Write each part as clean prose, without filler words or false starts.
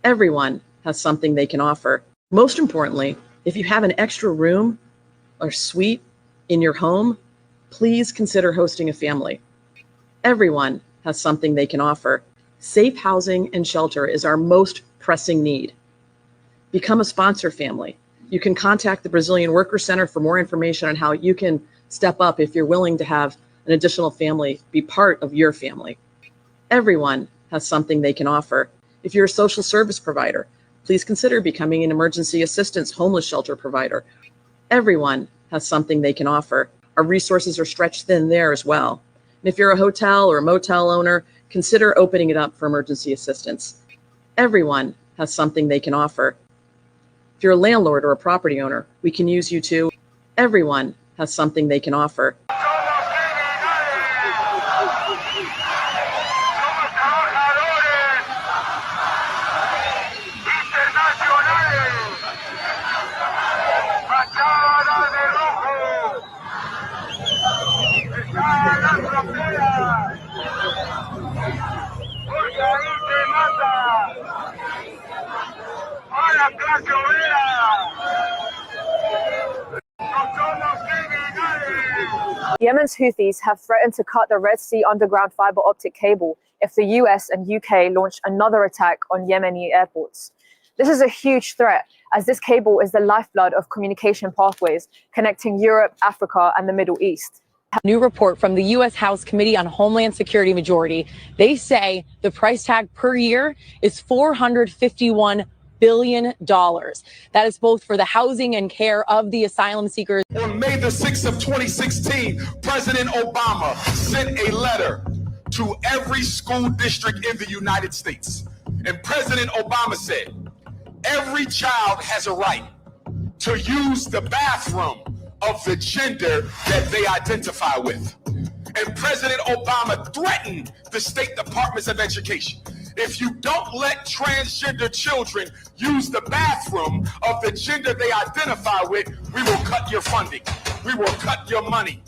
Everyone has something they can offer. Most importantly, if you have an extra room or suite in your home, please consider hosting a family. Everyone has something they can offer. Safe housing and shelter is our most pressing need. Become a sponsor family. You can contact the Brazilian Worker Center for more information on how you can step up if you're willing to have an additional family be part of your family. Everyone has something they can offer. If you're a social service provider, please consider becoming an emergency assistance homeless shelter provider. Everyone has something they can offer. Our resources are stretched thin there as well. And if you're a hotel or a motel owner, consider opening it up for emergency assistance. Everyone has something they can offer. If you're a landlord or a property owner, we can use you too. Everyone has something they can offer. Yemen's Houthis have threatened to cut the Red Sea underground fiber optic cable if the US and UK launch another attack on Yemeni airports. This is a huge threat, as this cable is the lifeblood of communication pathways connecting Europe, Africa, and the Middle East. New report from the U.S. House Committee on Homeland Security majority. They say the price tag per year is $451 billion. That is both for the housing and care of the asylum seekers. On May the 6th of 2016, President Obama sent a letter to every school district in the United States. And President Obama said, every child has a right to use the bathroom of the gender that they identify with. And President Obama threatened the state departments of education. If you don't let transgender children use the bathroom of the gender they identify with, we will cut your funding. We will cut your money.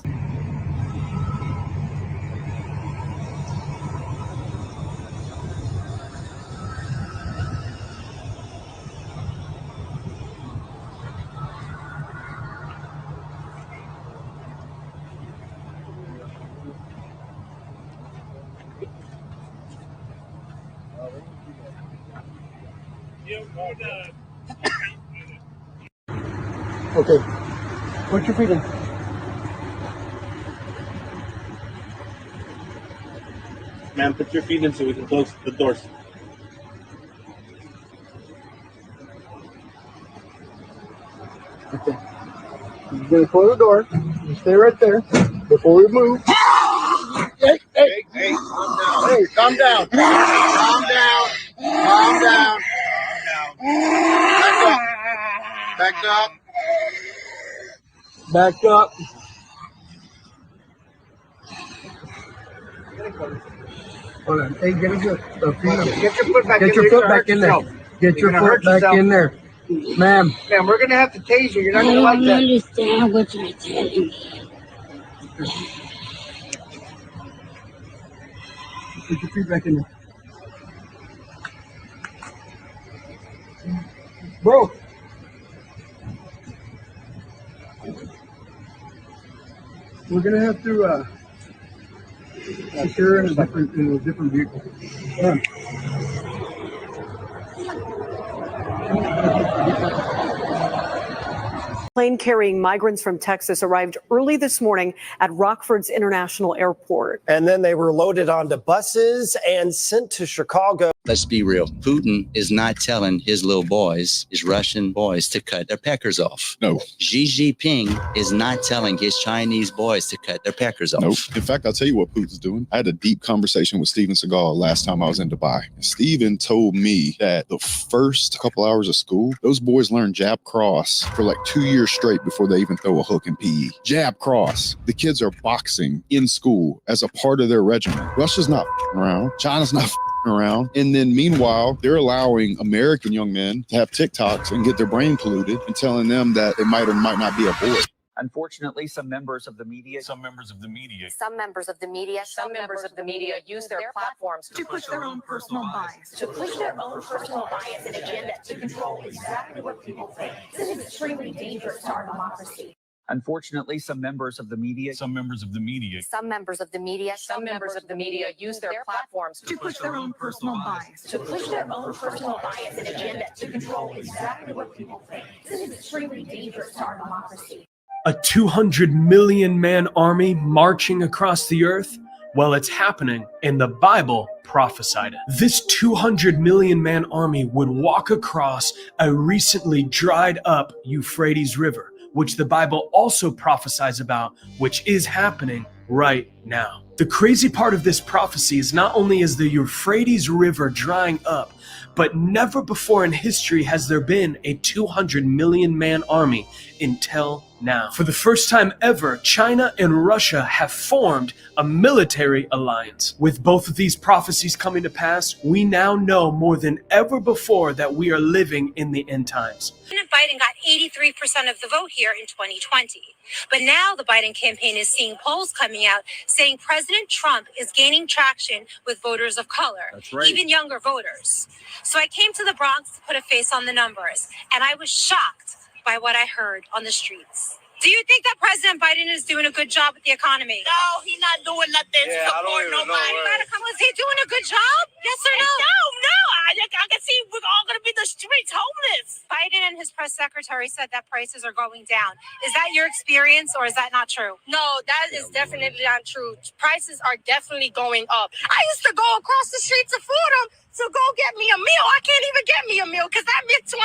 Okay. Put your feet in. Ma'am, put your feet in so we can close the doors. Okay. You're going to close the door. You stay right there before we move. Hey, calm down. Calm down. Calm down. Back up. Back up. Hold on. Hey, get your foot back in there. Get your foot back in there. Get your foot back in there. Ma'am. Ma'am, we're going to have to tase you. You're not going to like that. I don't understand what you're telling me. Put your feet back in there. Bro. We're going to have to secure in a different vehicle. Plane carrying migrants from Texas arrived early this morning at Rockford's International Airport. And then they were loaded onto buses and sent to Chicago. Let's be real. Putin is not telling his little boys, his Russian boys, to cut their peckers off. No. Xi Jinping is not telling his Chinese boys to cut their peckers off. Nope. In fact, I'll tell you what Putin's doing. I had a deep conversation with Steven Seagal last time I was in Dubai. And Steven told me that the first couple hours of school, those boys learn jab cross for like 2 years straight before they even throw a hook in PE. Jab cross. The kids are boxing in school as a part of their regimen. Russia's not around. China's not around. And then meanwhile, they're allowing American young men to have TikToks and get their brain polluted and telling them that it might or might not be a boy. Unfortunately, some members of the media Some members of the media use their platforms to push their own personal bias. and agenda to control exactly what people think. This is extremely dangerous to our democracy. Unfortunately, some members of the media Some members of the media Use their platforms to push their own personal bias. and agenda to control exactly what people think. This is extremely dangerous to our democracy. A 200 million man army marching across the earth? Well, it's happening, and the Bible prophesied it. This 200 million man army would walk across a recently dried up Euphrates River, which the Bible also prophesies about, which is happening right now. The crazy part of this prophecy is not only is the Euphrates River drying up, but never before in history has there been a 200 million man army until now. For the first time ever, China and Russia have formed a military alliance. With both of these prophecies coming to pass, we now know more than ever before that we are living in the end times. President Biden got 83% of the vote here in 2020. But now the Biden campaign is seeing polls coming out saying President Trump is gaining traction with voters of color, even younger voters. So I came to the Bronx to put a face on the numbers, and I was shocked by what I heard on the streets. Do you think that President Biden is doing a good job with the economy? No, he's not doing nothing to support nobody. Was he doing a good job? Yes or no? No. I can see we're all going to be the streets homeless. Biden and his press secretary said that prices are going down. Is that your experience or is that not true? No, that is definitely not true. Prices are definitely going up. I used to go across the street to Fordham to go get me a meal. I can't even get me a meal because that meant $20.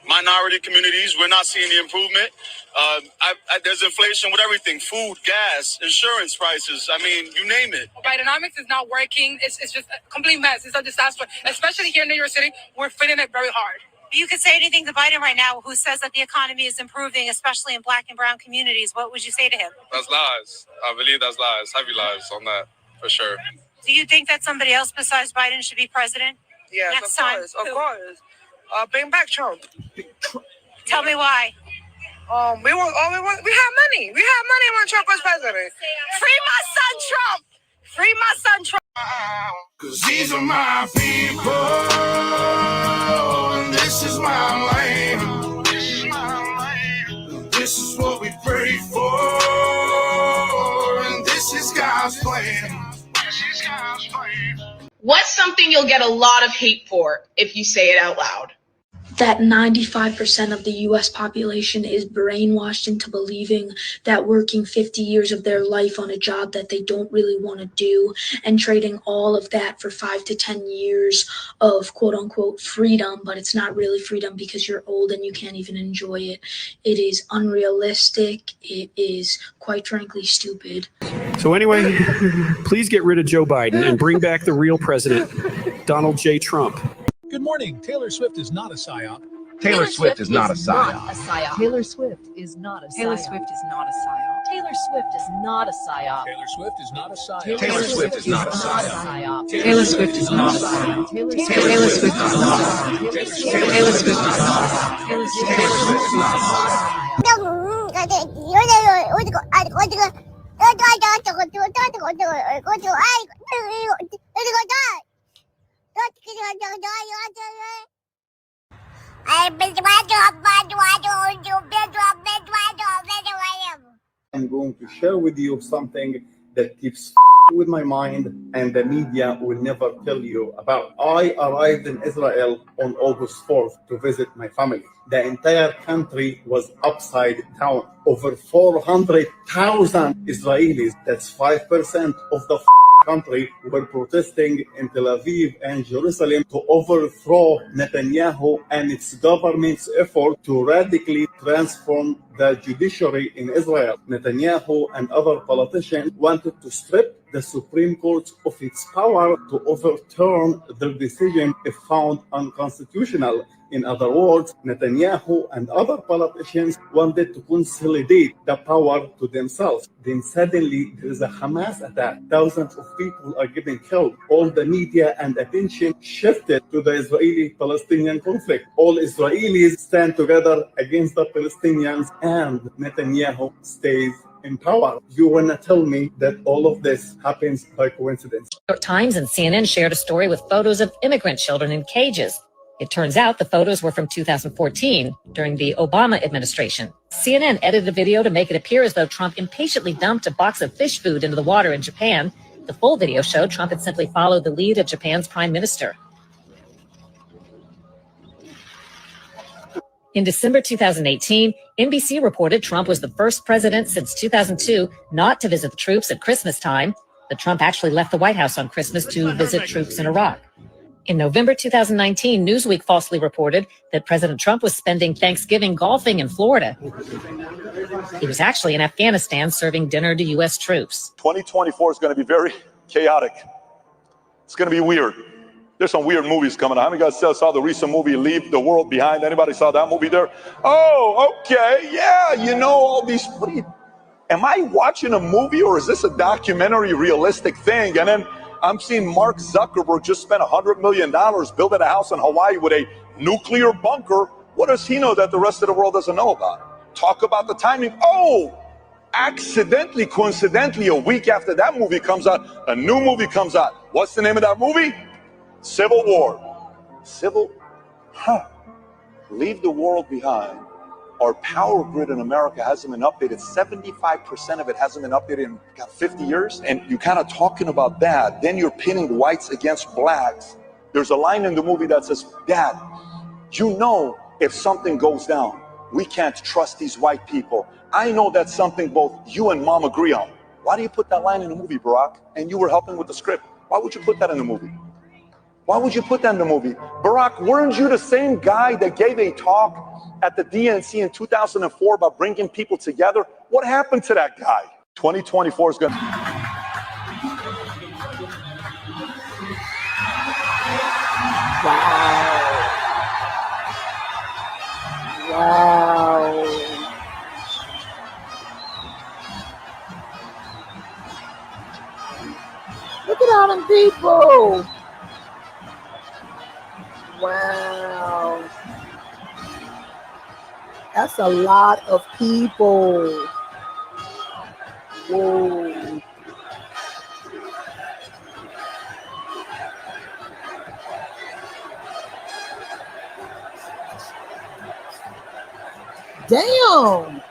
Minority communities, we're not seeing the improvement. There's inflation with everything: food, gas, insurance prices. I mean, you name it. Bidenomics is not working. It's just a complete mess. It's a disaster. Especially here in New York City, we're feeling it very hard. You could say anything to Biden right now, who says that the economy is improving, especially in Black and brown communities. What would you say to him? That's lies. I believe that's lies. Heavy lies on that, for sure. Do you think that somebody else besides Biden should be president? Yes, next of time? course, of course. Bring back Trump. Tell me why. We have money. We had money when Trump was president. Free my son Trump. Free my son Trump. 'Cause these are my people, and this is my land. This is what we pray for, and this is God's plan. What's something you'll get a lot of hate for if you say it out loud? That 95% of the U.S. population is brainwashed into believing that working 50 years of their life on a job that they don't really want to do and trading all of that for 5 to 10 years of quote unquote freedom, but it's not really freedom because you're old and you can't even enjoy it. It is unrealistic. It is quite frankly stupid. So anyway, please get rid of Joe Biden and bring back the real president, Donald J. Trump. Good morning. Taylor Swift is not a psyop. Taylor Swift is not a psyop. Taylor Swift is not a psyop. Taylor Swift is not a psyop. Taylor Swift is not a psyop. Taylor Swift is not a psyop. Taylor Swift is not a psyop. Taylor Swift is not a psyop. Taylor Swift is not a psyop. Taylor Swift is not a psyop. Taylor Swift is not a psyop. Taylor Swift is not a psyop. I'm going to share with you something that keeps with my mind and the media will never tell you about. I arrived in Israel on August 4th to visit my family. The entire country was upside down. Over 400,000 Israelis, that's 5% of the country, were protesting in Tel Aviv and Jerusalem to overthrow Netanyahu and its government's effort to radically transform the judiciary in Israel. Netanyahu and other politicians wanted to strip the Supreme Court of its power to overturn their decision if found unconstitutional. In other words, Netanyahu and other politicians wanted to consolidate the power to themselves. Then suddenly there is a Hamas attack. Thousands of people are getting killed. All the media and attention shifted to the Israeli-Palestinian conflict. All Israelis stand together against the Palestinians, and Netanyahu stays in power. You want to tell me that all of this happens by coincidence? New York Times and CNN shared a story with photos of immigrant children in cages. It turns out the photos were from 2014, during the Obama administration. CNN edited a video to make it appear as though Trump impatiently dumped a box of fish food into the water in Japan. The full video showed Trump had simply followed the lead of Japan's prime minister. In December 2018, NBC reported Trump was the first president since 2002 not to visit the troops at Christmas time. But Trump actually left the White House on Christmas to visit troops in Iraq. In November 2019, Newsweek falsely reported that President Trump was spending Thanksgiving golfing in Florida. He was actually in Afghanistan serving dinner to U.S. troops. 2024 is going to be very chaotic. It's going to be weird. There's some weird movies coming out. How many guys saw the recent movie, Leave the World Behind? Anybody saw that movie there? Oh, okay. Yeah, you know all these. Am I watching a movie or is this a documentary realistic thing? And then I'm seeing Mark Zuckerberg just spent $100 million building a house in Hawaii with a nuclear bunker. What does he know that the rest of the world doesn't know about? Talk about the timing. Oh, accidentally, coincidentally, a week after that movie comes out, a new movie comes out. What's the name of that movie? Civil War. Leave the world behind. Our power grid in America hasn't been updated. 75% of it hasn't been updated in 50 years. And you're kind of talking about that. Then you're pitting whites against blacks. There's a line in the movie that says, Dad, you know if something goes down, we can't trust these white people. I know that's something both you and Mom agree on. Why do you put that line in the movie, Barack? And you were helping with the script. Why would you put that in the movie? Why would you put that in the movie? Barack, weren't you the same guy that gave a talk at the DNC in 2004 about bringing people together? What happened to that guy? 2024 is going to... Wow. Look at all them people. Wow. That's a lot of people. Whoa. Damn.